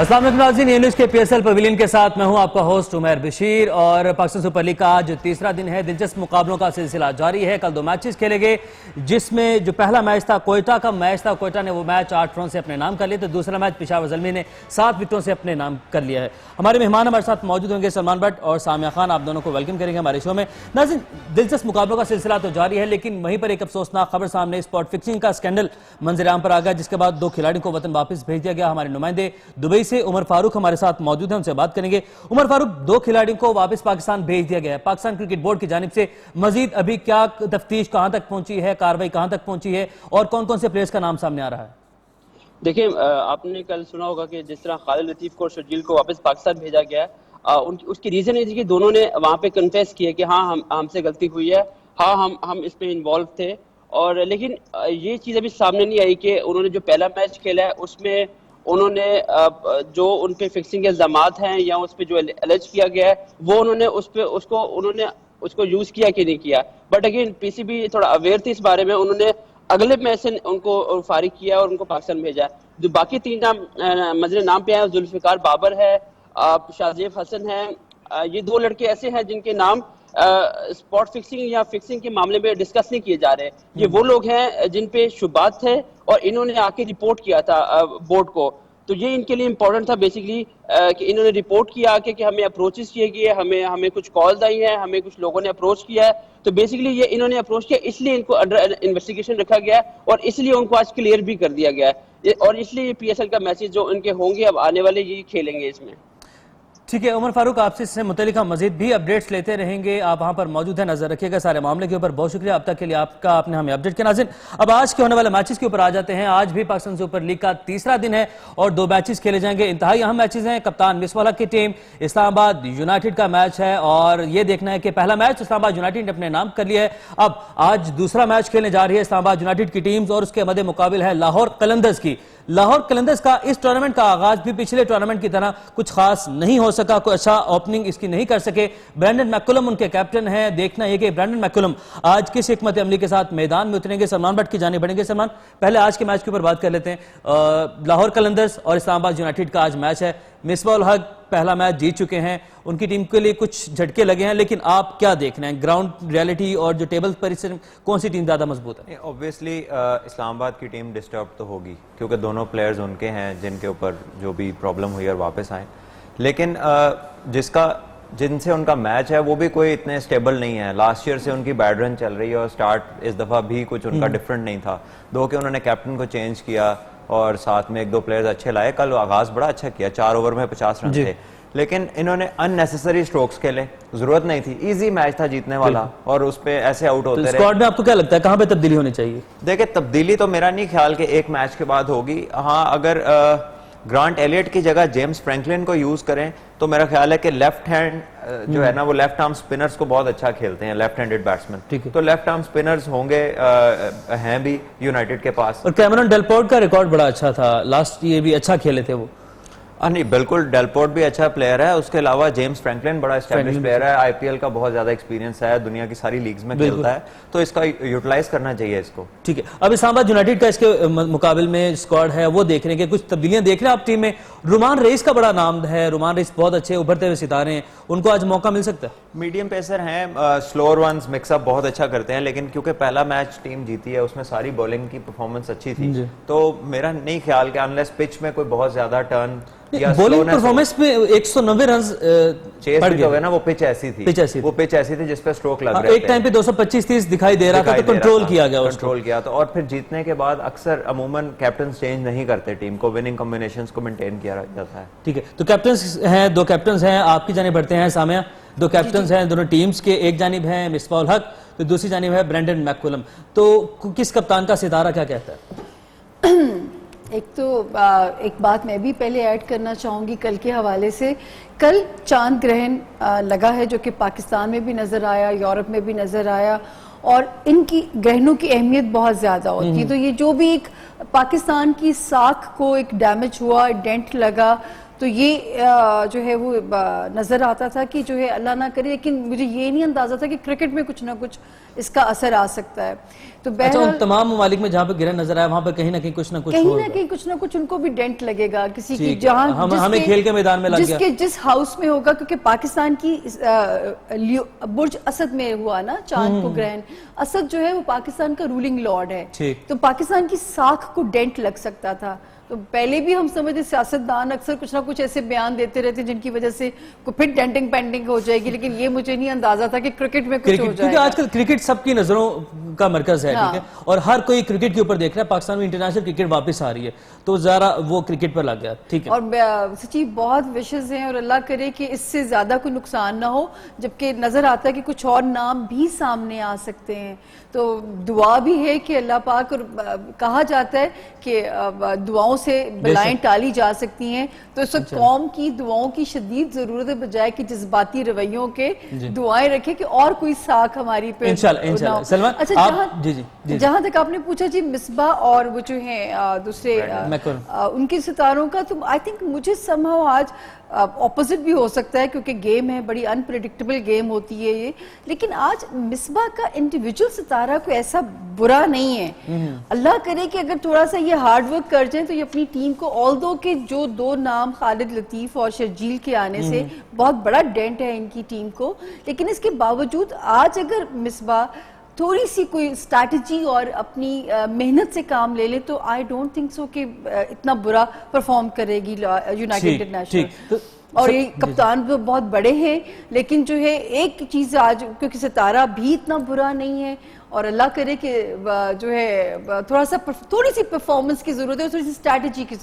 अस्सलाम वालेकुम नाज़रीन, ये न्यूज़ के PSL पवेलियन के साथ मैं हूं आपका होस्ट उमर बशीर। और पाकिस्तान सुपर लीग का आज तीसरा दिन है। दिलचस्प मुकाबलों का सिलसिला जारी है। कल 2 मैचेस खेले गए, जिसमें जो पहला मैच था कोयटा का मैच था। कोयटा ने वो मैच 8 रन से अपने नाम कर लिया, तो दूसरा मैच पेशावर ज़ल्मी ने 7 विकेटों से अपने नाम कर लिया है। हमारे मेहमान हमारे साथ मौजूद होंगे सलमान भट्ट और सामिया खान। आप दोनों को वेलकम करेंगे हमारे शो में। नाज़रीन, दिलचस्प मुकाबलों का सिलसिला तो जारी है, लेकिन वहीं पर एक अफसोसनाक खबर सामने स्पॉट फिक्सिंग का स्कैंडल मंजर-ए-आम पर आ गया, जिसके बाद 2 खिलाड़ियों को वतन वापस भेज दिया गया। हमारे नुमाइंदे दुबई से उमर फारूक हमारे साथ मौजूद हैं, उनसे बात करेंगे। उमर फारूक, 2 खिलाड़ियों को वापस पाकिस्तान भेज दिया गया है। पाकिस्तान क्रिकेट बोर्ड की जानिब से मजीद अभी क्या तफ्तीश कहां तक पहुंची है, कार्रवाई कहां तक पहुंची है और कौन कौन से प्लेयर्स का नाम सामने आ रहा है? देखिए, आपने कल सुना होगा कि जिस तरह खालिद लतीफ को और शर्जील को वापस पाकिस्तान भेजा गया है, उसकी रीजन ये थी कि दोनों ने वहां पे कन्फेस किया कि हाँ हमसे गलती हुई है, हाँ हम इसमें इन्वॉल्व थे। और लेकिन ये चीज़ अभी सामने नहीं आई कि उन्होंने जो पहला मैच खेला है उसमें उन्होंने जो उन पे फिक्सिंग के इल्जामात हैं या उस पर जो एलेज किया गया है वो उन्होंने उसको यूज़ किया कि नहीं किया। बट अगेन PCB थोड़ा अवेयर थी इस बारे में, उन्होंने अगले मैच से उनको फारिग किया और उनको पाकिस्तान भेजा। जो बाकी 3 नाम मजरे नाम पे हैं, जुल्फिकार बाबर है, शाहजेब हसन है। ये 2 लड़के ऐसे हैं जिनके नाम स्पॉट फिक्सिंग या फिक्सिंग के मामले में डिस्कस नहीं किए जा रहे। ये वो लोग हैं जिन पे शुबात थे और इन्होंने आके रिपोर्ट किया था बोर्ड को। तो ये इनके लिए इम्पोर्टेंट था बेसिकली कि इन्होंने रिपोर्ट किया कि हमें अप्रोचेस किए गए, हमें कुछ कॉल्स आई हैं, हमें कुछ लोगों ने अप्रोच किया है। तो बेसिकली ये इन्होंने अप्रोच किया, इसलिए इनको अंडर इन्वेस्टिगेशन रखा गया है और इसलिए उनको आज क्लियर भी कर दिया गया है। और इसलिए ये PSL का मैचेस जो इनके होंगे अब आने वाले ये खेलेंगे इसमें। ठीक है उमर फारूक, आपसे इससे मुतल्लिक हम मजीद भी अपडेट्स लेते रहेंगे। आप वहां पर मौजूद हैं, नजर रखिएगा सारे मामले के ऊपर। बहुत शुक्रिया अब तक के लिए आपका, आपने हमें अपडेट किया। नाज़रीन, अब आज के होने वाले मैचेस के ऊपर आ जाते हैं। आज भी पाकिस्तान सुपर लीग का तीसरा दिन है और 2 मैचेस खेले जाएंगे। इंतहाई अहम मैचेस हैं। कप्तान मिसबाह उल हक की टीम इस्लामाबाद यूनाइटेड का मैच है और यह देखना है कि पहला मैच इस्लामाबाद यूनाइटेड ने अपने नाम कर लिया है। अब आज दूसरा मैच खेलने जा रही है इस्लामाबाद यूनाइटेड की टीम्स और उसके मद्दे मुकाबिल है लाहौर कलंदर्स की। लाहौर कलंदर्स का इस टूर्नामेंट का आगाज भी पिछले टूर्नामेंट की तरह कुछ खास नहीं हो सका, कोई अच्छा ओपनिंग इसकी नहीं कर सके। ब्रैंडन मैकुलम उनके कैप्टन हैं। देखना यह कि ब्रैंडन मैकुलम आज किस हिकमत अमली के साथ मैदान में उतरेंगे। सलमान भट्ट की जानिब बढ़ेंगे। सलमान, पहले आज के मैच के ऊपर बात कर लेते हैं। लाहौर कलंदर्स और इस्लामाबाद यूनाइटेड का आज मैच है। मिसबाह उल हक पहला मैच जीत चुके हैं, उनकी टीम के लिए कुछ झटके लगे हैं, लेकिन आप क्या देख रहे हैं ग्राउंड रियलिटी और जो टेबल पर कौन सी टीम ज्यादा मजबूत है? ऑब्वियसली इस्लामाबाद की टीम डिस्टर्ब तो होगी क्योंकि दोनों प्लेयर्स उनके हैं जिनके ऊपर जो भी प्रॉब्लम हुई और वापस आए, लेकिन जिनसे उनका मैच है वो भी कोई इतने स्टेबल नहीं है। लास्ट ईयर से उनकी बैड रन चल रही है और स्टार्ट इस दफा भी कुछ उनका डिफरेंट नहीं था। दो कि उन्होंने कैप्टन को चेंज किया और साथ में 1-2 प्लेयर्स अच्छे लाए। कल आगाज बड़ा अच्छा किया, 4 ओवर में 50 रन थे, लेकिन इन्होंने अननेसेसरी स्ट्रोक्स खेले, जरूरत नहीं थी। इजी मैच था जीतने वाला और उस पे ऐसे आउट होते रहे। स्क्वाड में आपको क्या लगता है कहां पे तब्दीली होनी चाहिए? देखिए, तब्दीली तो मेरा नहीं ख्याल कि एक मैच के बाद होगी। हाँ, अगर ग्रांट एलियट की जगह जेम्स फ्रैंकलिन को यूज करें तो मेरा ख्याल है कि लेफ्ट हैंड जो है ना, वो लेफ्ट आर्म स्पिनर्स को बहुत अच्छा खेलते हैं, लेफ्ट हैंडेड बैट्समैन। तो लेफ्ट आर्म स्पिनर्स होंगे, हैं भी यूनाइटेड के पास। और कैमरन डेलपोर्ट का रिकॉर्ड बड़ा अच्छा था, लास्ट ईयर भी अच्छा खेले थे वो। नहीं, बिल्कुल, डेलपोर्ट भी अच्छा प्लेयर है। उसके अलावा जेम्स फ्रैंकलिन बड़ा एस्टैब्लिश प्लेयर है, IPL का बहुत ज्यादा एक्सपीरियंस है, दुनिया की सारी लीग्स में खेलता है, तो इसका यूटिलाइज करना चाहिए इसको। ठीक है, अब इस्लामाबाद यूनाइटेड का इसके मुकाबले में स्क्वाड है, वो देख रहे हैं कि कुछ तब्दीलियां देख रहे हैं आप टीम में। रुमान रईस का बड़ा नाम है, रुमान रईस बहुत अच्छे उभरते हुए सितारे हैं, उनको आज मौका मिल सकता है? मीडियम पेसर हैं, स्लोअर वंस मिक्सअप बहुत अच्छा करते हैं, लेकिन क्योंकि पहला मैच टीम जीती है उसमें सारी बॉलिंग की परफॉर्मेंस अच्छी थी, तो मेरा नहीं ख्याल कि अनलेस पिच में कोई बहुत ज्यादा टर्न बॉलिंग परफॉर्मेंस में 190 रन पड़ गए ना, वो पिच ऐसी थी, वो पिच ऐसी थी जिसपे स्ट्रोक लग रहे थे। एक टाइम पे 225-30 दिखाई दे रहा था, तो कंट्रोल किया गया, कंट्रोल किया। तो और फिर जीतने के बाद अक्सर अमूमन कैप्टन चेंज नहीं करते, टीम को विनिंग कॉम्बिनेशंस को मेंटेन किया जाता है। ठीक है, तो कैप्टन्स हैं, 2 कैप्टन्स हैं, आपकी जानिब बढ़ते हैं सामिया। 2 कैप्टन्स हैं दोनों टीम्स के, एक जानिब है मिसबाह उल हक तो दूसरी जानिब है ब्रैंडन मैकुलम। तो किस कप्तान का सितारा क्या कहता है? एक बात मैं भी पहले ऐड करना चाहूँगी कल के हवाले से। कल चांद ग्रहण लगा है जो कि पाकिस्तान में भी नज़र आया, यूरोप में भी नज़र आया, और इनकी ग्रहणों की अहमियत बहुत ज़्यादा होती है। तो ये जो भी एक पाकिस्तान की साख को एक डैमेज हुआ, डेंट लगा, तो ये जो है वो नज़र आता था कि जो है अल्लाह ना करे, लेकिन मुझे ये नहीं अंदाज़ा था कि क्रिकेट में कुछ ना कुछ इसका असर आ सकता है। तो अच्छा, उन बहरहाल तमाम ममालिक में जहाँ पे गिरन नजर आया वहाँ पर कहीं ना कहीं कुछ ना कुछ कुछ ना कुछ उनको भी डेंट लगेगा किसी की, ठीक है। जहाँ हमें खेल के मैदान में लग गया। जिस हाउस में होगा, क्योंकि पाकिस्तान की बुर्ज असद में हुआ ना चांद को ग्रहण, असद जो है वो पाकिस्तान का रूलिंग लॉर्ड है, ठीक। तो पाकिस्तान की साख को डेंट लग सकता था। तो पहले भी हम समझते सियासतदान अक्सर कुछ ना कुछ ऐसे बयान देते रहते हैं जिनकी वजह से को फिर डेंटिंग पेंटिंग हो जाएगी, लेकिन ये मुझे नहीं अंदाजा था कि क्रिकेट में कुछ हो क्योंकि जाएगा। आजकल क्रिकेट सबकी नजरों का मरकज है, हाँ। ठीक है, और हर कोई क्रिकेट के ऊपर देख रहा है। पाकिस्तान में इंटरनेशनल क्रिकेट वापस आ रही है, तो जरा वो क्रिकेट पर लग गया, ठीक है। और सच्ची बहुत विशेष हैं और अल्लाह करे कि इससे ज्यादा कोई नुकसान ना हो, जबकि नजर आता है कि कुछ और नाम भी सामने आ सकते हैं। तो दुआ भी है कि अल्लाह पाक, और कहा जाता है कि दुआओं से बलाएं टाली जा सकती हैं, तो इस वक्त कौम की दुआओं की शदीद जरूरत है, बजाय कि जज्बाती रवैयों के दुआएं रखें कि और कोई साख हमारी पे इंशाल्लाह। सलमान, अच्छा, जी। जहां तक आपने पूछा जी मिसबा और वो जो है दूसरे उनके सितारों का, तो आई थिंक मुझे समहाउ आज ऑपोजिट भी हो सकता है, क्योंकि गेम है, बड़ी अनप्रेडिक्टेबल गेम होती है ये, लेकिन आज मिसबा का इंडिविजुअल सितारा कोई ऐसा बुरा नहीं है। अल्लाह करे कि अगर थोड़ा सा ये हार्ड वर्क कर जाए तो ये अपनी टीम को, ऑल्दो के जो दो नाम खालिद लतीफ और शर्जील के आने से बहुत बड़ा डेंट है इनकी टीम को, लेकिन इसके बावजूद आज अगर मिसबा थोड़ी सी कोई स्ट्रैटेजी और अपनी मेहनत से काम ले ले तो आई डोंट थिंक सो कि इतना बुरा परफॉर्म करेगी यूनाइटेड इंटरनेशनल। और ये कप्तान तो बहुत बड़े हैं, लेकिन जो है एक चीज आज, क्योंकि सितारा भी इतना बुरा नहीं है, और अल्लाह करे कि जो है थोड़ी सी परफॉर्मेंस की जरूरत है, थोड़ी सी स्ट्रैटेजी की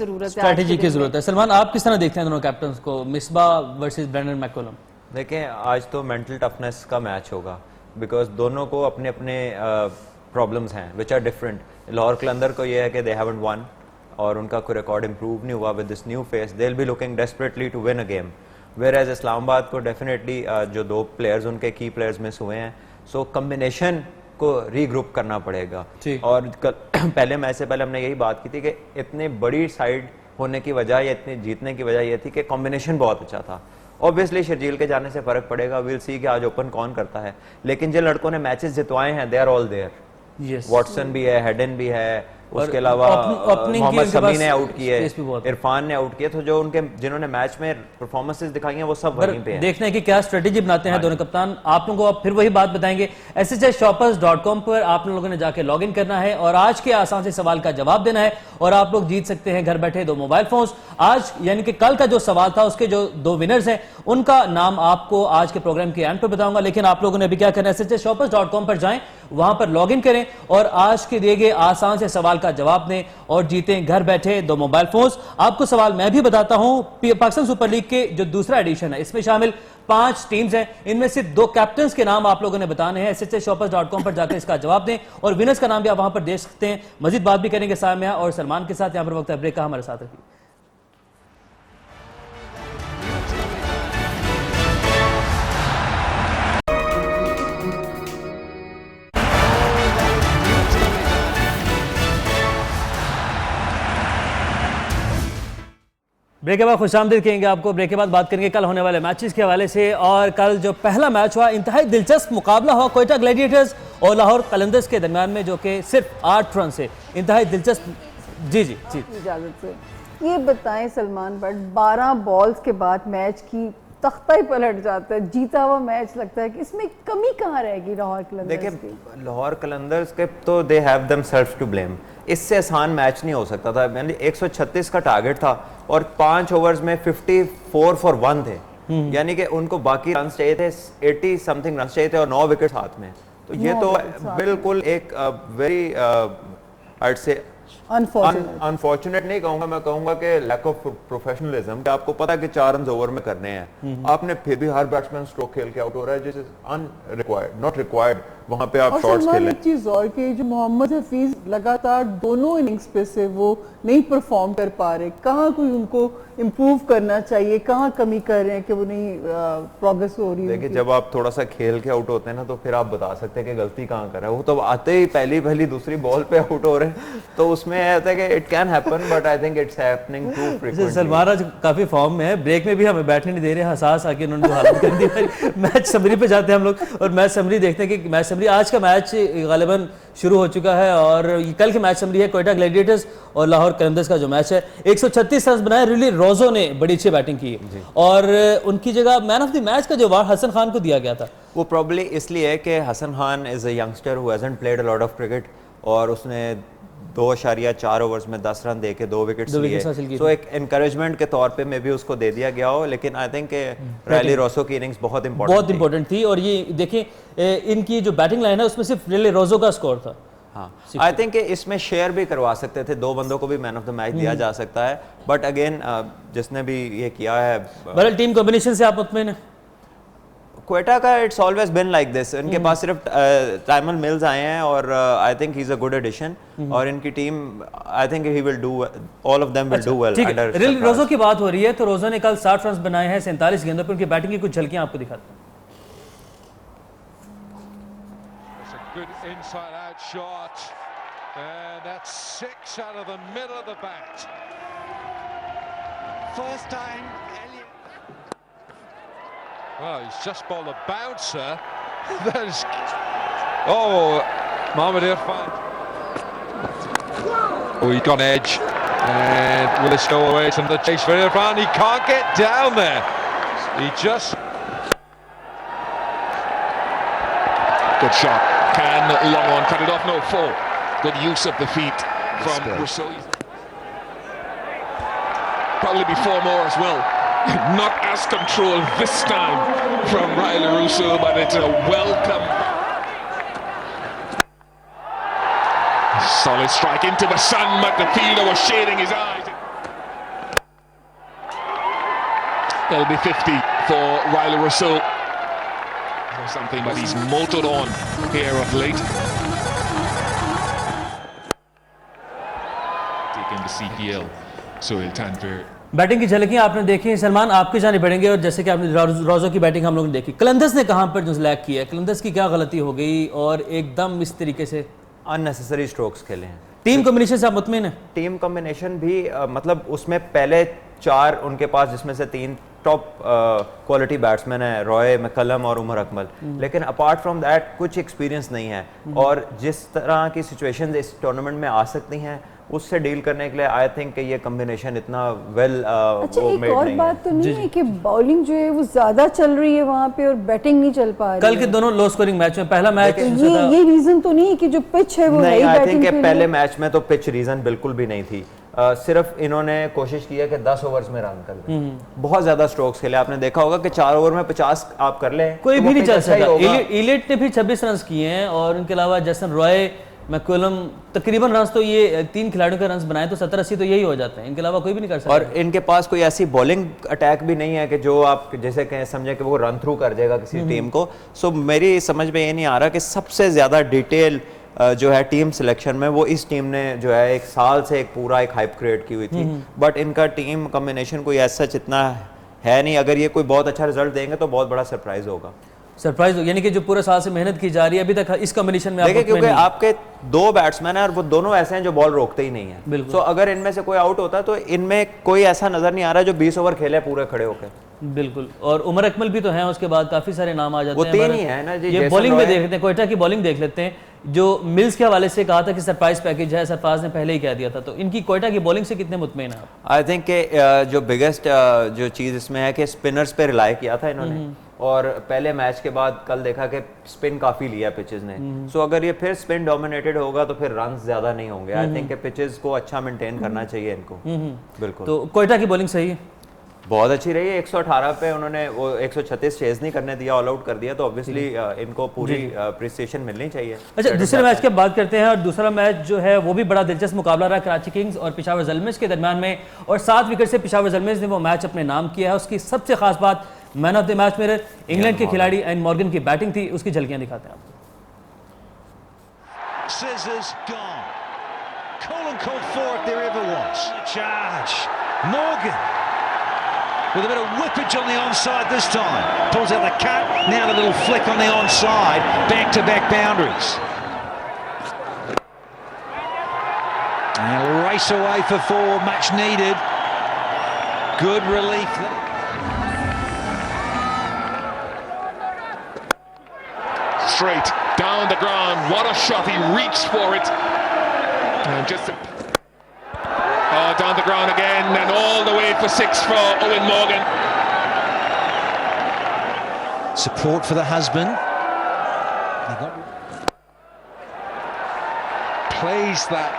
जरूरत है। सलमान, आप किस तरह देखते हैं दोनों कैप्टन को, मिसबा वर्सेस ब्रेंडन मैककलम? देखें, आज तो मेंटल टफनेस का मैच होगा, बिकॉज दोनों को अपने अपने प्रॉब्लम्स हैं विच आर डिफरेंट। लाहौर कलंदर को ये है कि दे हैवंट वन, और उनका कोई रिकॉर्ड इंप्रूव नहीं हुआ। With this new face they will be looking desperately to win a game, whereas Islamabad को डेफिनेटली जो दो प्लेयर्स उनके की प्लेयर्स मिस हुए हैं, सो कम्बिनेशन को रीग्रुप करना पड़ेगा। और पहले मैच से पहले हमने यही बात की थी कि इतनी बड़ी साइड होने की वजह या इतने जीतने की वजह यह थी कि कॉम्बिनेशन बहुत अच्छा था। ऑब्वियसली शर्जील के जाने से फर्क पड़ेगा, विल सी कि आज ओपन कौन करता है, लेकिन जिन लड़कों ने मैचेस जितवाए हैं they are all there. Watson भी है, हेडन भी है, उसके अलावा मोहम्मद शमी ने आउट किए, इरफान ने आउट किए, तो जो उनके जिन्होंने मैच में परफॉर्मेंसेस दिखाई हैं वो सब वहीं पे हैं। देखना है कि क्या स्ट्रेटेजी बनाते हैं दोनों कप्तान। आप लोगों को अब फिर वही बात बताएंगे, SHShoppers.com पर आप लोगों ने जाके लॉग इन करना है और आज के आसान से सवाल का जवाब देना है, और आप लोग जीत सकते हैं घर बैठे 2 मोबाइल फोन्स। आज यानी कि कल का जो सवाल था उसके जो 2 विनर्स हैं उनका नाम आपको आज के प्रोग्राम के एंड पर बताऊंगा, लेकिन आप लोगों ने अभी क्या करना है, SHShoppers.com पर जाएं, वहां पर लॉग इन करें और आज के दिए गए आसान से सवाल का जवाब दें और जीतें घर बैठे 2 मोबाइल फोन्स। आपको सवाल मैं भी बताता हूं, पाकिस्तान सुपर लीग के जो दूसरा एडिशन है इसमें शामिल 5 टीम्स हैं, इनमें से 2 कैप्टन्स के नाम आप लोगों ने बताने हैं। SHShoppers.com पर जाकर इसका जवाब दें और विनर्स का नाम भी आप वहां पर देख सकते हैं। मजीद बात भी करेंगे सामिया और सलमान के साथ। यहां पर वक्त है ब्रेक का, हमारे साथ रखिए। ब्रेक के बाद खुशामदीद कहेंगे आपको। ब्रेक के बाद बात करेंगे कल होने वाले मैचेस के हवाले से, और कल जो पहला मैच हुआ इंतहाई दिलचस्प मुकाबला हुआ क्वेटा ग्लैडिएटर्स और लाहौर कलंदर्स के दरमियान में, जो कि सिर्फ 8 रन से इंतहाई दिलचस्प। जी इजाजत से ये बताएं सलमान भट्ट, 12 बॉल्स के बाद मैच की तख्ता ही पलट जाता है, जीता हुआ मैच लगता है कि इसमें कमी कहाँ रहेगी लाहौर कलंदर्स की? देखिए, लाहौर कलंदर्स के तो they have themselves to blame. इससे आसान मैच नहीं हो सकता था। यानी 136 का टारगेट था और 5 ओवर्स में 54 फॉर 1 थे, यानी कि उनको बाकी रन चाहिए थे, 80 समथिंग रन चाहिए थे और 9 विकेट हाथ में। तो ये तो बिल्कुल एक very I would say unfortunate नहीं कहूंगा, मैं कहूंगा कि लैक ऑफ प्रोफेशनलिज्म, कि आपको पता है कि 4 रन ओवर में करने हैं, आपने फिर भी हर बैट्समैन स्ट्रोक खेल के आउट हो रहा है, जिस अनरिक्वायर्ड, नॉट रिक्वायर्ड, वहां पे आप शॉट्स खेलें। एक चीज और कि जो मोहम्मद हफीज लगातार दोनों इनिंग्स पे से वो नहीं परफॉर्म कर पा रहे, कहाँ कोई उनको इम्प्रूव करना चाहिए, कहाँ कमी कर रहे हैं कि वो नहीं प्रोग्रेस हो रही है? देखिए, जब आप थोड़ा सा खेल के आउट होते हैं ना, तो फिर आप बता सकते हैं कि गलती कहाँ कर रहा है। वो तो आते ही पहली दूसरी बॉल पे आउट हो रहे हैं, तो उसमें होता है कि it can happen, but I think it's happening too frequently. Salman आज काफी फॉर्म में है, ब्रेक में भी हमें बैठने नहीं दे रहे, हसास आके उन्होंने हालत कर दी। मैच समरी पे जाते हैं हम लोग और मैच समरी देखते हैं कि मैच समरी। आज का मैच गालिबन शुरू हो चुका है और ये कल की मैच समरी है क्वेटा ग्लैडिएटर्स और लाहौर कलंदर्स का जो मैच है। 136 रन बनाए, रिली रोजो ने बड़ी अच्छी बैटिंग की और उनकी जगह मैन ऑफ द मैच का जो अवार्ड हसन खान को दिया गया था। वो प्रॉब्ली इसलिए है कि Hasan Khan is a youngster who hasn't played a lot of cricket और उसने 2.4 ओवर्स में 10 रन देके 2 विकेट्स लिए, तो एक एनकरेजमेंट के तौर पे मे भी उसको दे दिया गया हो, लेकिन आई थिंक रैली रोसो की इनिंग्स बहुत इंपॉर्टेंट थी। और ये देखिए इनकी जो बैटिंग लाइन है उसमें सिर्फ रैली रोसो का स्कोर था। हाँ, आई थिंक इसमें शेयर भी करवा सकते थे, 2 बंदों को भी मैन ऑफ द मैच दिया जा सकता है, बट अगेन जिसने भी ये किया है बहरहाल टीम कॉम्बिनेशन से आप मुतमईन हैं? क्वेटा का it's always been like this, इनके पास सिर्फ टाइमल मिल्स आए हैं और I think he is a good addition और इनकी team I think he will do, all of them will do well. Rilee Rossouw की बात हो रही है तो रोजो ने कल 60 रन बनाए हैं 47 गेंदों पर। उनकी बैटिंग की कुछ झलकियां आपको दिखाते हैं। Good inside out shot, and that's 6 out of the middle of the bat. First time Elliott. Well, he's just bowled a bouncer. That is. Oh, Mohamed Irfan. Oh, he got edge, and will it go away from the chase for Irfan? He can't get down there. He just. Good shot. Can long on cut it off? No, 4. Good use of the feet from Rousseau. Probably be 4 more as well. Not as controlled this time from Riley Rousseau, but it's a welcome. Solid strike into the sun, but the fielder was shading his eyes. There'll be 50 for Riley Rousseau. Something, but he's motored on here of late. Taking the CPL, Sohail Tanvir. Batting की झलकियां आपने देखी। सलमान आपकी जाने बढ़ेंगे और जैसे कि आपने रोजो की बैटिंग हम लोगों ने देखी, कलंदर्स ने कहां पर जो लैग किया है, कलंदर्स की क्या गलती हो गई और एकदम इस तरीके से अननेसेसरी स्ट्रोक्स खेले हैं। टीम कॉम्बिनेशन से आप मुतमिन हैं? टीम कॉम्बिनेशन भी मतलब उसमें पहले 4 उनके पास जिसमें से 3 टॉप क्वालिटी बैट्समैन है, रॉय, मैकलम और उमर अकमल, लेकिन अपार्ट फ्रॉम दैट कुछ एक्सपीरियंस नहीं है और जिस तरह की सिचुएशंस इस टूर्नामेंट में आ सकती हैं उससे डील करने के लिए आई थिंक ये कॉम्बिनेशन इतना वेल अच्छा एक और बात तो नहीं है कि बॉलिंग जो है वो ज्यादा चल रही है वहाँ पे और बैटिंग नहीं चल पा रही कल के दोनों लो स्कोरिंग मैच में पहला मैच ये रीजन तो नहीं है कि जो पिच है वो नहीं, आई थिंक पहले मैच में तो पिच रीजन बिल्कुल भी नहीं थी। सिर्फ इन्होंने कोशिश की है कि 10 ओवर्स में रन कर दें। बहुत ज्यादा स्ट्रोक्स खेले, आपने देखा होगा कि 4 ओवर में 50 आप कर लें कोई भी नहीं चल सकता। इलियट ने भी 26 रन किए हैं और उनके अलावा जैसन रॉय, मैकुलम, तकरीबन रन तो ये 3 खिलाड़ियों के रन बनाए तो 70-80 तो यही हो जाते हैं, इनके अलावा कोई भी नहीं कर सकता। और इनके पास कोई ऐसी बॉलिंग अटैक भी नहीं है कि जो आप जैसे कहें समझे कि वो रन थ्रू कर देगा किसी टीम को। सो मेरी समझ में ये नहीं आ रहा कि सबसे ज्यादा डिटेल जो है टीम सिलेक्शन में वो इस टीम ने जो है 1 साल से एक पूरा एक हाइप क्रिएट की हुई थी, बट इनका टीम कॉम्बिनेशन कोई ऐसा इतना है नहीं। अगर ये कोई बहुत अच्छा रिजल्ट देंगे तो बहुत बड़ा सरप्राइज होगा। सरप्राइज हो यानी कि जो पूरे साल से मेहनत की जा रही है अभी तक इस कॉम्बिनेशन में देखिए, क्योंकि आपके 2 बैट्समैन हैं और वो दोनों ऐसे हैं जो बॉल रोकते ही नहीं है। सो अगर इनमें से कोई आउट होता तो इनमें कोई ऐसा नजर नहीं आ रहा जो 20 ओवर खेले पूरे खड़े होकर। बिल्कुल, और उमर अकमल भी तो हैं, उसके बाद काफी सारे नाम आ जाते हैं। वो 3 ही है ना जी। ये बॉलिंग में देख लेते हैं, कोयटा की बॉलिंग देख लेते हैं जो मिल्स के हवाले से कहा था कि सरप्राइज पैकेज है, सरफराज ने पहले ही कह दिया था, तो इनकी कोयटा की बॉलिंग से कितने मुतमईन हैं आप? आई थिंक जो बिगेस्ट जो चीज़ इसमें है कि स्पिनर्स पे रिलाई किया था इन्होंने और पहले मैच के बाद कल देखा कि स्पिन काफ़ी लिया पिचेस ने। सो अगर ये फिर स्पिन डोमिनेटेड होगा तो फिर रन ज़्यादा नहीं होंगे। आई थिंक पिचेस को अच्छा मेंटेन करना चाहिए इनको। बिल्कुल। तो कोयटा की बॉलिंग सही है, बहुत अच्छी रही है। 118 पे उन्होंने वो 136 चेज नहीं करने दिया, ऑल आउट कर दिया, तो ऑब्वियसली इनको पूरी अप्रिसिएशन मिलनी चाहिए। अच्छा, दूसरे मैच की बात करते हैं और दूसरा मैच जो है वो भी बड़ा दिलचस्प मुकाबला रहा कराची किंग्स और पेशावर ज़ल्मिज़ के दरमियान में, और 7 विकेट से पेशावर ज़ल्मिज़ ने वो मैच अपने नाम किया है। उसकी सबसे खास बात मैन ऑफ द मैच मेरे इंग्लैंड के खिलाड़ी एंड मॉर्गन की बैटिंग थी, उसकी झलकियां दिखाते हैं आपको। Scissors gone. Cool and cold forward there ever was. Charge. Morgan with a bit of whippage on the onside this time. Pulls out the cut. Now a little flick on the onside. Back-to-back boundaries. And a race away for 4. Much needed. Good relief. Straight down round the ground. What a shot! He reached for it, and just down the ground again, and all the way for 6 for Owen Morgan. Support for the husband. Plays that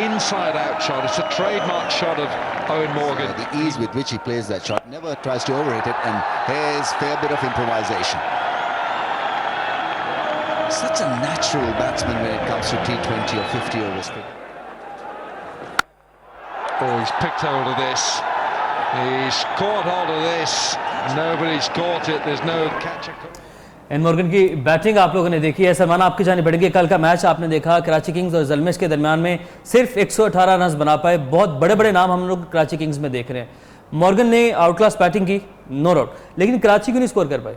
inside out shot. It's a trademark shot of Owen Morgan. The ease with which he plays that shot, never tries to overhit it, and here's a fair bit of improvisation. Such a natural batsman when it comes to T20 or 50 overs. Oh, he's picked hold of this. He's caught hold of this. Nobody's caught it. There's no catcher. Eoin Morgan की batting आप लोगों ने देखी है। सलमान, आपकी जाने बढ़ेंगे। कल का मैच आपने देखा, कराची किंग्स और ज़ल्मिश के दरमियान में सिर्फ 118 रन बना पाए। बहुत बड़े बड़े नाम हम लोग कराची किंग्स में देख रहे हैं। मॉर्गन ने आउट क्लास बैटिंग की, नो डाउट, लेकिन कराची क्यों नहीं स्कोर कर पाई?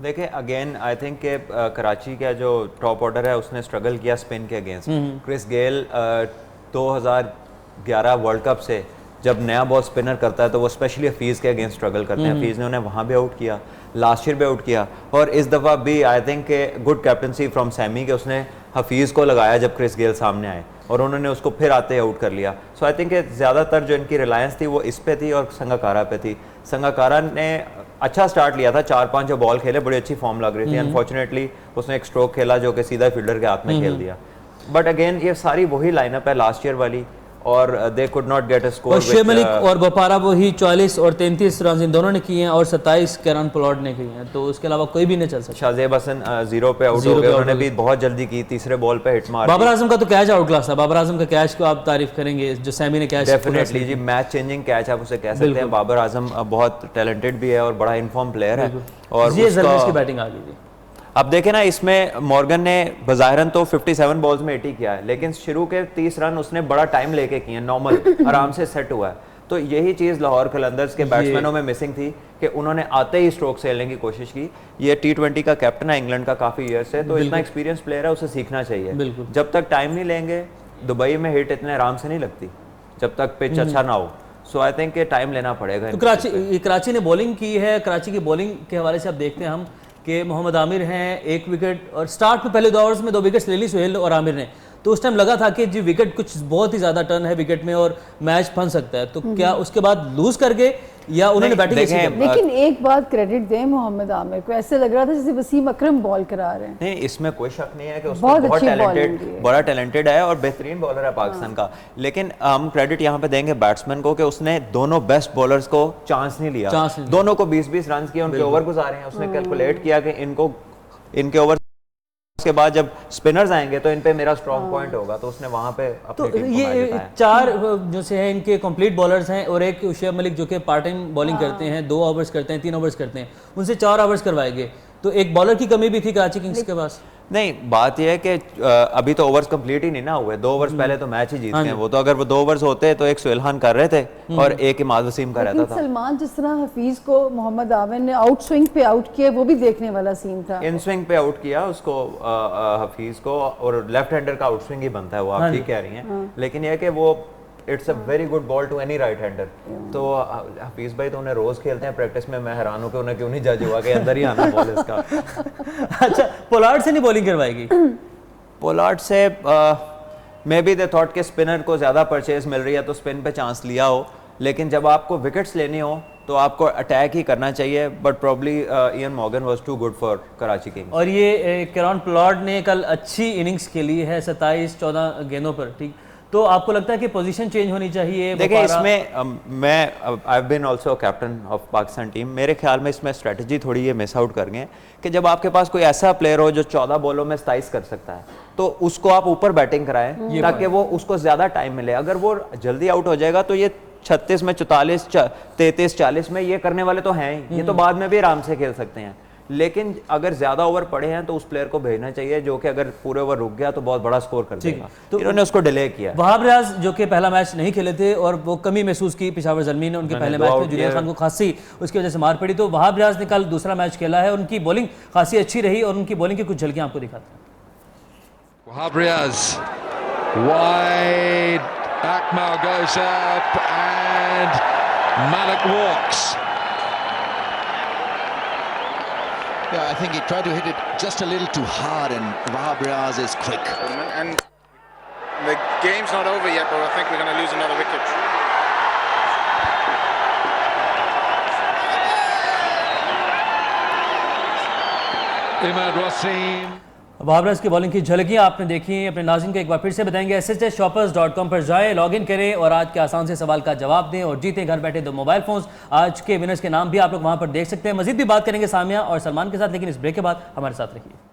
देखिए अगेन आई थिंक के कराची का जो टॉप ऑर्डर है उसने स्ट्रगल किया स्पिन के against. Chris Gayle 2011 world cup से जब नया बॉल स्पिनर करता है तो वो स्पेशली हफीज़ के अगेंस्ट स्ट्रगल करते हैं। हफीज़ ने उन्हें वहाँ भी आउट किया, लास्ट ईयर भी आउट किया, और इस दफ़ा भी आई थिंक के गुड कैप्टनसी फ्रॉम सैमी के उसने हफीज़ को लगाया जब क्रिस गेल सामने आए और उन्होंने उसको फिर आते आउट कर लिया। सो आई थिंक ज़्यादातर जो इनकी रिलायंस थी वो इस पे थी और संगाकारा पे थी। संगाकारा ने अच्छा स्टार्ट लिया था, 4-5 जो बॉल खेले बड़ी अच्छी फॉर्म लग रही थी। अनफॉर्चुनेटली उसने एक स्ट्रोक खेला जो कि सीधा फील्डर के हाथ में खेल दिया। बट अगेन ये सारी वही लाइनअप है लास्ट ईयर वाली, और they could not get a score. और शुएब मलिक और बोपारा वही 44 और 33 रन इन दोनों ने किए हैं, और 27 केरन पोलार्ड ने किए हैं, तो उसके अलावा कोई भी नहीं चल सकता। शाहजेब हसन 0 पे आउट हो गए, उन्होंने भी बहुत जल्दी की, तीसरे बॉल पे हिट मार। बाबर आजम का तो कैच आउट क्लास था। बाबर आजम का कैच को आप तारीफ करेंगे, जो सैमी ने कैच। डेफिनेटली जी, मैच चेंजिंग कैच आप उसे कह सकते हैं। बाबर आजम बहुत टैलेंटेड भी है और बड़ा इनफॉर्म प्लेयर है, और ये ज़ल्मिश की बैटिंग आ गई थी। अब देखें ना, इसमें मॉर्गन ने बज़ाहिरन तो 57 बॉल्स में 80 किया है, लेकिन शुरू के 30 रन उसने बड़ा टाइम लेके किए हैं, नॉर्मल आराम से सेट हुआ है। तो यही चीज़ लाहौर कलंदर्स के बैट्समैनों में मिसिंग थी कि उन्होंने आते ही स्ट्रोक से लेने की कोशिश की। ये T20 का कैप्टन है इंग्लैंड का काफ़ी ईयर से, तो इतना एक्सपीरियंस प्लेयर है, उसे सीखना चाहिए। जब तक टाइम नहीं लेंगे, दुबई में हिट इतने आराम से नहीं लगती जब तक पिच अच्छा ना हो। सो आई थिंक टाइम लेना पड़ेगा। तो कराची ने बॉलिंग की है। कराची की बॉलिंग के हवाले से अब देखते हैं हम कि मोहम्मद आमिर हैं 1 विकेट, और स्टार्ट में पहले 2 ओवर्स में 2 विकेट्स ले ली सुहेल और आमिर ने, तो उस टाइम लगा था कि जी विकेट कुछ बहुत ही ज़्यादा टर्न है विकेट में और मैच फंस सकता है। तो क्या उसके बाद लूज कर गए या उन्होंने बैटिंग अच्छी की? लेकिन एक बात क्रेडिट दें मोहम्मद आमिर को, ऐसे लग रहा था जैसे वसीम अकरम बॉल करा रहे हैं। नहीं, इसमें कोई शक नहीं है कि उसको बड़ा टैलेंटेड है और बेहतरीन बॉलर है पाकिस्तान का। लेकिन हम क्रेडिट यहाँ पे देंगे बैट्समैन को कि उसने दोनों बेस्ट बॉलर्स को चांस नहीं लिया। दोनों को 20-20 रन किए, उनके ओवर गुजारे हैं। उसने कैलकुलेट किया कि इनके ओवर के बाद जब स्पिनर्स आएंगे तो इन पे मेरा स्ट्रॉन्ग पॉइंट होगा, तो उसने वहां पे अपनी टीम को मैच जिताया। 4 जो से हैं इनके कंप्लीट बॉलर्स हैं, और एक शुएब मलिक जो कि पार्ट टाइम बॉलिंग करते हैं, 2 ओवर्स करते हैं, 3 ओवर्स करते हैं, उनसे 4 ओवर्स करवाए गए। तो एक बॉलर की कमी भी थी कराची किंग्स के पास। नहीं, बात यह है कि अभी तो ओवर्स कंप्लीट ही नहीं ना हुए, 2 ओवर्स पहले तो मैच ही जीत गए वो। तो अगर वो 2 ओवर्स होते तो एक सुहेल खान कर रहे थे और एक इमाद वसीम का रहता था। सलमान, जिस तरह हफीज को मोहम्मद आमिर ने आउट स्विंग पे आउट किया, वो भी देखने वाला सीन था। इन स्विंग पे आउट किया उसको हफीज को, और लेफ्ट हैंडर का आउट स्विंग ही बनता है, वो आप ठीक कह रही हैं। लेकिन यह कि वो it's a very good ball to any right hander. तो हफीज भाई तो उन्हें रोज खेलते हैं प्रैक्टिस में, मैं हैरान हूं कि उन्हें क्यों नहीं जज हुआ कि अंदर ही आना बॉल इसका। अच्छा, पोलार्ड से नहीं बॉलिंग करवाएगी? पोलार्ड से मे बी दे थॉट के स्पिनर को ज्यादा परचेज मिल रही है तो स्पिन पे चांस लिया हो, लेकिन जब आपको विकेट्स लेनी हो तो आपको अटैक ही करना चाहिए। But probably Eoin Morgan was too good for Karachi Kings. और ये केरन पोलार्ड ने कल अच्छी इनिंग्स खेली है 27-14 गेंदों पर, ठीक। तो आपको लगता है कि पोजीशन चेंज होनी चाहिए? देखिए, इसमें मैं I have been also captain of Pakistan team, मेरे ख्याल में इसमें स्ट्रेटजी थोड़ी ये मिस आउट कर गए कि जब आपके पास कोई ऐसा प्लेयर हो जो 14 बॉलों में 27 कर सकता है तो उसको आप ऊपर बैटिंग कराएं ताकि वो उसको ज्यादा टाइम मिले। अगर वो जल्दी आउट हो जाएगा तो ये 36 में 44, 33, 40 में ये करने वाले तो हैं ही, ये तो बाद में भी आराम से खेल सकते हैं। लेकिन अगर ज्यादा ओवर पड़े हैं तो उस प्लेयर को भेजना चाहिए जो कि अगर पूरे ओवर रुक गया तो बहुत बड़ा स्कोर कर देगा। तो इन्होंने उसको डिले किया। वहाब रियाज जो कि पहला मैच नहीं खेले थे और वो कमी महसूस की पेशावर ज़ल्मी ने उनके पहले मैच में, जुनेद खान को खासी उसकी वजह से मार पड़ी, तो वहाब रियाज ने कल दूसरा मैच खेला है, उनकी बॉलिंग खासी अच्छी रही और उनकी बॉलिंग की कुछ झलकियां आपको दिखाते हैं। Wahab Riaz wide, Akmal goes up and Malik walks. Yeah, I think he tried to hit it just a little too hard, and Wahab Riaz is quick. And the game's not over yet, but I think we're going to lose another wicket. Imad Wasim. बाबरस की bowling की झलकियां आपने देखी हैं। अपने नाज़रीन को एक बार फिर से बताएंगे, SHShoppers.com पर जाएं, लॉगिन करें और आज के आसान से सवाल का जवाब दें और जीतें घर बैठे 2 मोबाइल फोन्स। आज के विनर्स के नाम भी आप लोग वहां पर देख सकते हैं। मजीद भी बात करेंगे सामिया और सलमान के साथ, लेकिन इस ब्रेक के बाद हमारे साथ रहिए।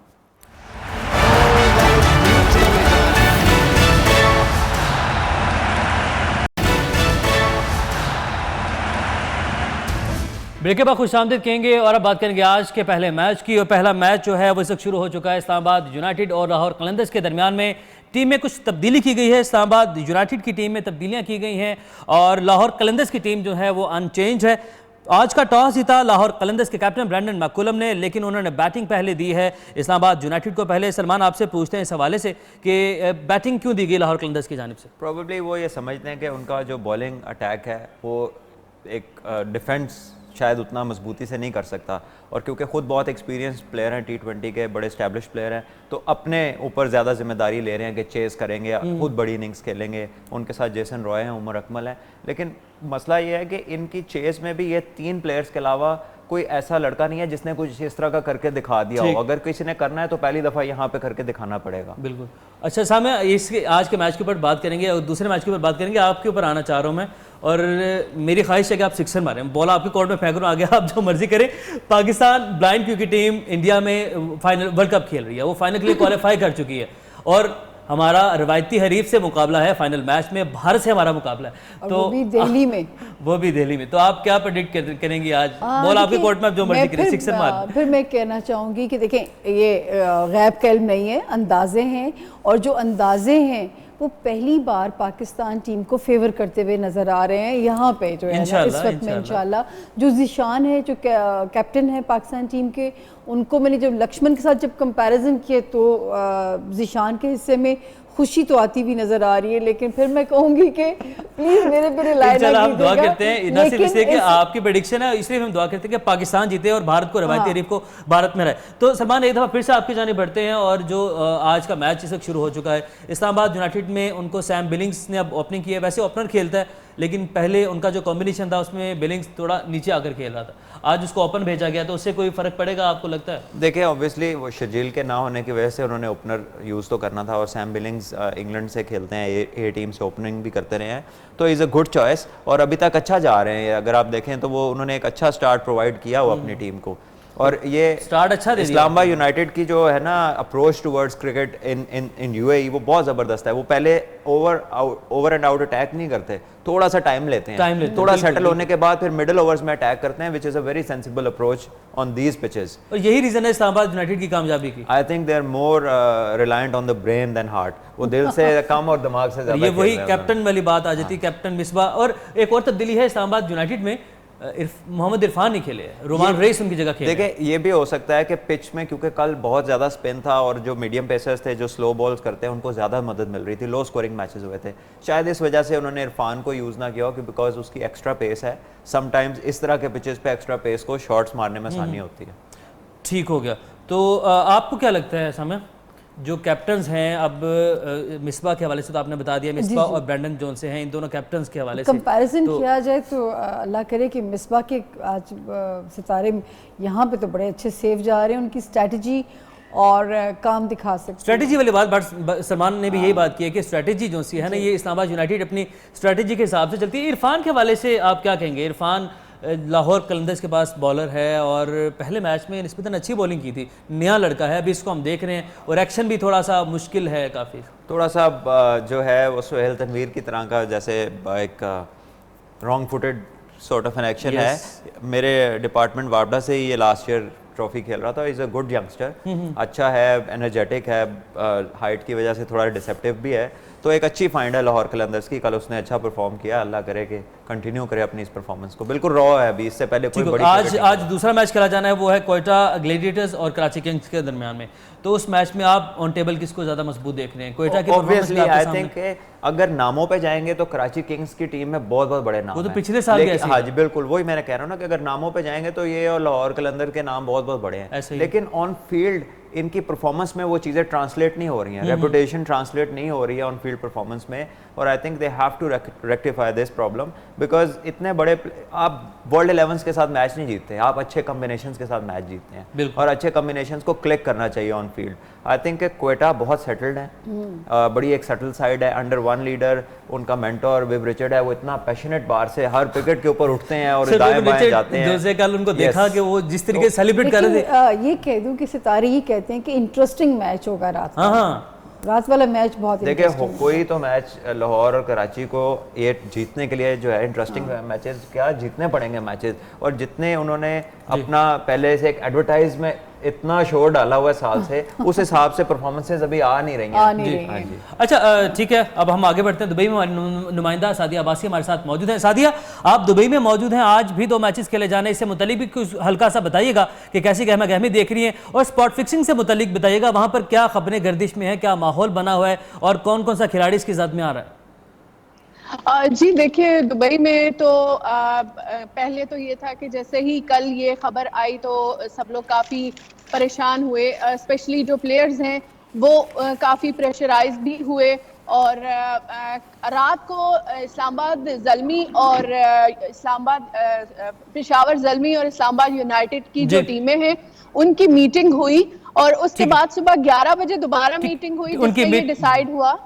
ब्रेक के बाद खुशामदीद कहेंगे और अब बात करेंगे आज के पहले मैच की। और पहला मैच जो है वो इस वक्त शुरू हो चुका है। इस्लामाबाद यूनाइटेड और लाहौर कलंदर्स के दरमियान में टीम में कुछ तब्दीली की गई है। इस्लामाबाद यूनाइटेड की टीम में तब्दीलियां की गई हैं और लाहौर कलंदर्स की टीम जो है वो अनचेंज है। आज का टॉस जीता लाहौर कलंदर्स के कैप्टन ब्रैंडन मैकुलम ने, लेकिन उन्होंने बैटिंग पहले दी है इस्लामाबाद यूनाइटेड को पहले। सलमान, आपसे पूछते हैं इस हवाले से कि बैटिंग क्यों दी गई लाहौर कलंदर्स की जानिब से? प्रॉबेबली वो ये समझते हैं कि उनका जो बॉलिंग अटैक है वो एक डिफेंस शायद उतना मजबूती से नहीं कर सकता, और क्योंकि ख़ुद बहुत एक्सपीरियंस प्लेयर हैं, T20 के बड़े स्टैब्लिश प्लेयर हैं, तो अपने ऊपर ज़्यादा जिम्मेदारी ले रहे हैं कि चेस करेंगे, खुद बड़ी इनिंग्स खेलेंगे। उनके साथ जेसन रॉय हैं, उमर अकमल हैं, लेकिन मसला ये है कि इनकी चेस में भी ये 3 प्लेयर्स के अलावा कोई ऐसा लड़का नहीं है जिसने कुछ इस तरह का करके दिखा दिया हो। अगर किसी ने करना है तो पहली दफ़ा यहाँ पे करके दिखाना पड़ेगा। बिल्कुल। अच्छा सामने इसके आज के मैच के ऊपर बात करेंगे और दूसरे मैच के ऊपर बात करेंगे। आपके ऊपर आना चाह रहा हूँ मैं, और मेरी ख्वाहिश है कि आप सिक्सर मारें। बॉल आपके कोर्ट में फेंक रहा हूँ, आगे आप जो मर्जी करें। Pakistan blind cricket team India में फाइनल वर्ल्ड कप खेल रही है, वो फाइनल के लिए क्वालिफाई कर चुकी है और हमारा रवायती हरीफ से मुकाबला है फाइनल मैच में, भारत से हमारा मुकाबला है। तो वो भी दिल्ली में वो भी दिल्ली में। तो आप क्या प्रेडिक्ट करेंगी आज? बॉल आपके कोर्ट में, आप जो मर्जी करें, सिक्सर मार। फिर मैं कहना चाहूँगी कि देखें, ये गैब का इल्म नहीं है, अंदाजे हैं, और जो अंदाजे हैं वो पहली बार पाकिस्तान टीम को फेवर करते हुए नजर आ रहे हैं यहाँ पे जो है ना, इस वक्त में इंशाल्लाह। जो जिशान है, जो कैप्टन है पाकिस्तान टीम के, उनको मैंने जब लक्ष्मण के साथ जब कंपैरिजन किए तो जिशान के हिस्से में खुशी तो आती भी नजर आ रही है, लेकिन फिर मैं कहूंगी कि प्लीज मेरे पे रिलाय ना हम दुआ करते हैं, न सिर्फ इसलिए कि आपकी प्रेडिक्शन है, इसलिए हम दुआ करते हैं कि पाकिस्तान जीते और भारत को रवायती हरीफ को भारत में रहे। तो सलमान, एक दफ़ा फिर से आपकी जानिब बढ़ते हैं और जो आज का मैच इस वक्त शुरू हो चुका है, इस्लामाबाद यूनाइटेड में उनको सैम बिलिंग्स ने अब ओपनिंग की है। वैसे ओपनर खेलता है, लेकिन पहले उनका जो कॉम्बिनेशन था उसमें बिलिंग्स थोड़ा नीचे आकर खेल रहा था, आज उसको ओपन भेजा गया, तो उससे कोई फर्क पड़ेगा आपको लगता है? देखिए, ऑब्वियसली वो शर्जील के ना होने की वजह से उन्होंने ओपनर यूज़ तो करना था, और सैम बिलिंग्स इंग्लैंड से खेलते हैं, ए टीम से ओपनिंग भी करते रहे हैं, तो इज़ अ गुड चॉइस और अभी तक अच्छा जा रहे हैं। अगर आप देखें तो वो उन्होंने एक अच्छा स्टार्ट प्रोवाइड किया वो अपनी टीम को, और ये स्टार्ट अच्छा दे दिया। इस्लामाबाद यूनाइटेड की जो है ना approach towards cricket in UAE वो बहुत ज़बरदस्त है। वो पहले ओवर एंड आउट अटैक नहीं करते, थोड़ा सा टाइम लेते हैं, थोड़ा सेटल होने के बाद फिर मिडिल ओवर्स में अटैक करते हैं, which is a very sensible approach on these pitches. और यही रीजन है इस्लामाबाद यूनाइटेड की कामयाबी की। I think they are more reliant on the brain than heart. वो दिल से कम और दिमाग से ज़्यादा। ये वही कैप्टन वाली बात आ जाती है, कैप्टन मिसबा। और एक और तब्दीली है इस्लामाबाद यूनाइटेड में, मोहम्मद इरफान नहीं खेले, रोमान रेस उनकी जगह खेले। देखिए, ये भी हो सकता है कि पिच में क्योंकि कल बहुत ज़्यादा स्पिन था और जो मीडियम पेसर्स थे जो स्लो बॉल्स करते हैं उनको ज़्यादा मदद मिल रही थी, लो स्कोरिंग मैचेस हुए थे, शायद इस वजह से उन्होंने इरफान को यूज़ ना किया हो, बिकॉज उसकी एक्स्ट्रा पेस है। समटाइम्स इस तरह के पिचेस पे एक्स्ट्रा पेस को शॉट्स मारने में आसानी होती है। ठीक हो गया। तो आपको क्या लगता है समय, जो कैप्टन्स हैं अब मिसबा के हवाले से तो आपने बता दिया, मिसबा और ब्रैंडन जोन्स से हैं, इन दोनों कैप्टन्स के हवाले से कंपैरिजन किया जाए तो अल्लाह करे कि मिसबा के आज सितारे यहाँ पे तो बड़े अच्छे सेव जा रहे हैं, उनकी स्ट्रैटेजी और काम दिखा सकते। स्ट्रैटेजी वाली बात सलमान ने भी यही बात की है कि स्ट्रैटेजी जो सी है ना, ये इस्लामाबाद यूनाइटेड अपनी स्ट्रैटेजी के हिसाब से चलती है। इरफान के हवाले से आप क्या कहेंगे? इरफान लाहौर कलंदर्स के पास बॉलर है और पहले मैच में निस्बतन अच्छी बॉलिंग की थी, नया लड़का है, अभी इसको हम देख रहे हैं और एक्शन भी थोड़ा सा मुश्किल है, काफ़ी थोड़ा सा जो है वो सुहेल तनवीर की तरह का, जैसे एक wrong footed sort of an action है। मेरे डिपार्टमेंट वापडा से ही ये लास्ट ईयर ट्रॉफी खेल रहा था। इज़ अ गुड यंगस्टर, अच्छा है, एनर्जेटिक है, हाइट की वजह से थोड़ा डिसेप्टिव भी है, तो एक अच्छी फाइंड है लाहौर कलंदर्स की, कल उसने अच्छा परफॉर्म किया, अल्लाह करे कि कंटिन्यू करे अपनी इस परफॉर्मेंस को। बिल्कुल रॉ है अभी, इससे पहले कोई बड़ी आज दूसरा मैच खेला जाना है, वो है क्वेटा ग्लेडिएटर्स और कराची किंग्स के दरमियान में। तो उस मैच में आप ऑन टेबल किसको ज्यादा मजबूत देख रहे हैं? क्वेटा की ऑब्वियसली आई थिंक अगर नामों पे जाएंगे तो कराची किंग्स की टीम में बहुत बहुत बड़े नाम वो तो पिछले साल भी ऐसे हाँ जी बिल्कुल, वही मैंने कह रहा हूँ ना कि अगर नामों पे जाएंगे तो ये और लाहौर कलंदर के नाम बहुत बहुत बड़े हैं, लेकिन ऑन फील्ड इनकी परफॉर्मेंस में वो चीज़ें ट्रांसलेट नहीं हो रही हैं, रेपुटेशन ट्रांसलेट नहीं हो रही है ऑन फील्ड परफॉर्मेंस में। और I think they have to rectify this problem, because इतने बड़े आप वर्ल्ड 11 के साथ मैच नहीं जीतते, आप अच्छे कॉम्बिनेशंस के साथ मैच जीतते हैं और अच्छे कॉम्बिनेशंस को क्लिक करना चाहिए on field. I think Quetta बहुत सेटल्ड है, बड़ी एक सेटल साइड है, अंडर वन लीडर उनका मेंटोर विव रिचर्ड है, वो इतना पैशनेट बार से हर विकेट के ऊपर उठते हैं और दाएं बाएं जाते हैं। जोसे कल उनको देखा कि वो जिस तरीके से सेलिब्रेट कर रहे थे, ये कह दूं कि सितारे ये कहते हैं कि इंटरेस्टिंग मैच होगा रात। हाँ रात वाला मैच बहुत देखिए कोई तो मैच लाहौर और कराची को ये जीतने के लिए जो है इंटरेस्टिंग मैचेस क्या जीतने पड़ेंगे मैचेस, और जितने उन्होंने अपना पहले से एक एडवर्टाइज में इतना शोर डाला हुआ है साल से, उस हिसाब से परफॉर्मेंसेस अभी आ नहीं रही हैं। अच्छा ठीक है, अब हम आगे बढ़ते हैं। दुबई में नुमाइंदा सादिया अब्बासी हमारे साथ मौजूद हैं। सादिया, आप दुबई में मौजूद हैं, आज भी 2 मैचेस खेले जाने, इससे मुतालिक भी कुछ हल्का सा बताइएगा कि कैसी गहमा गहमी देख रही हैं, और स्पॉट फिक्सिंग से मुतालिक बताइएगा वहां पर क्या खबरें गर्दिश में है, क्या माहौल बना हुआ है और कौन कौन सा खिलाड़ी इसकी ज़द में आ रहा है? जी देखिए, दुबई में तो पहले तो ये था कि जैसे ही कल ये खबर आई तो सब लोग काफ़ी परेशान हुए, स्पेशली जो प्लेयर्स हैं वो काफ़ी प्रेशराइज भी हुए। और रात को इस्लामाबाद ज़ल्मी और पेशावर ज़ल्मी और इस्लामाबाद यूनाइटेड की जो टीमें हैं उनकी मीटिंग हुई, और उसके बाद सुबह 11 बजे दोबारा मीटिंग हुई, जिसमें ये डिसाइड हुआ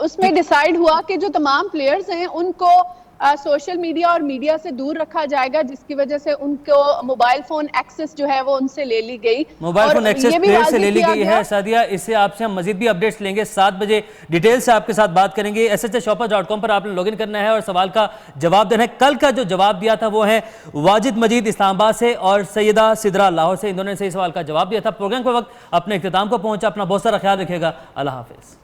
उसमें डिसाइड हुआ कि जो तमाम प्लेयर्स हैं उनको सोशल मीडिया और मीडिया से दूर रखा जाएगा, जिसकी वजह से उनको मोबाइल फोन एक्सेस जो है वो उनसे ले ली गई। मोबाइल फोन एक्सेस प्लेयर से ले ली गई है। सादिया, इससे आपसे हम मजीद भी अपडेट्स लेंगे, 7 बजे डिटेल से आपके साथ बात करेंगे। SHShoppers.com पर आपने लॉगिन करना है और सवाल का जवाब देना है। कल का जो जवाब दिया था वो है वाजिद मजीद इस्लामाबाद से और सैयदा सिद्रा लाहौर से, इन दोनों ने सही सवाल का जवाब दिया था। प्रोग्राम के वक्त अपने इख्तिताम को पहुंचा, अपना बहुत सारा ख्याल रखिएगा। अल्लाह हाफिज।